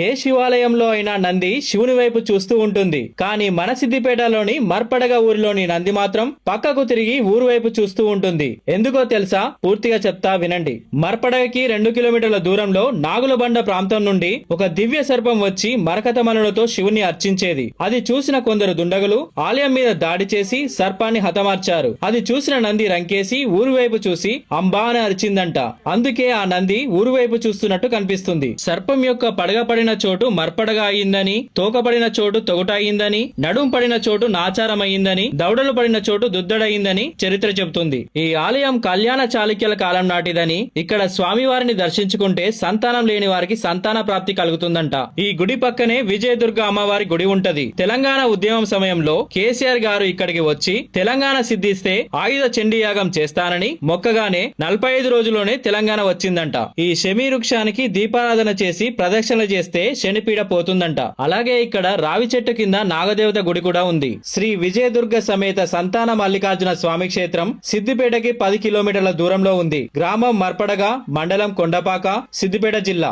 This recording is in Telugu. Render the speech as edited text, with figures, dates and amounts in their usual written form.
ఏ శివాలయంలో అయినా నంది శివుని వైపు చూస్తూ ఉంటుంది. కానీ మన సిద్దిపేటలోని మర్పడగ ఊరిలోని నంది మాత్రం పక్కకు తిరిగి ఊరు వైపు చూస్తూ ఉంటుంది. ఎందుకో తెలుసా? పూర్తిగా చెప్తా వినండి. మర్పడగకి 2 కిలోమీటర్ల దూరంలో నాగులబండ ప్రాంతం నుండి ఒక దివ్య సర్పం వచ్చి మరకతమనులతో శివుని అర్చించేది. అది చూసిన కొందరు దుండగులు ఆలయం మీద దాడి చేసి సర్పాన్ని హతమార్చారు. అది చూసిన నంది రంకేసి ఊరు వైపు చూసి అంబా అని అరిచిందంట. అందుకే ఆ నంది ఊరు వైపు చూస్తున్నట్టు కనిపిస్తుంది. సర్పం యొక్క పడగ పడిన చోటు మర్పడగా అయిందని, తోక పడిన చోటు తొగట అయిందని, నడుం పడిన చోటు నాచారం అయిందని, దౌడలు పడిన చోటు దుద్దడయిందని చరిత్ర చెబుతుంది. ఈ ఆలయం కళ్యాణ చాళుక్యుల కాలం నాటిదని, ఇక్కడ స్వామివారిని దర్శించుకుంటే సంతానం లేని వారికి సంతాన ప్రాప్తి కలుగుతుందంట. ఈ గుడి పక్కనే విజయదుర్గ అమ్మవారి గుడి ఉంటది. తెలంగాణ ఉద్యమం సమయంలో కేసీఆర్ గారు ఇక్కడికి వచ్చి తెలంగాణ సిద్ధిస్తే ఆయుధ చండీ యాగం చేస్తానని మొక్కగానే 45 రోజుల్లోనే తెలంగాణ వచ్చిందంట. ఈ శమీ వృక్షానికి దీపారాధన చేసి ప్రదక్షిణలు చేస్తే శనిపీడ పోతుందంట. అలాగే ఇక్కడ రావి చెట్టు కింద నాగదేవత గుడి కూడా ఉంది. శ్రీ విజయదుర్గ సమేత సంతాన మల్లికార్జున స్వామి క్షేత్రం సిద్దిపేటకి 10 కిలోమీటర్ల దూరంలో ఉంది. గ్రామం మర్పడగా, మండలం కొండపాక, సిద్దిపేట జిల్లా.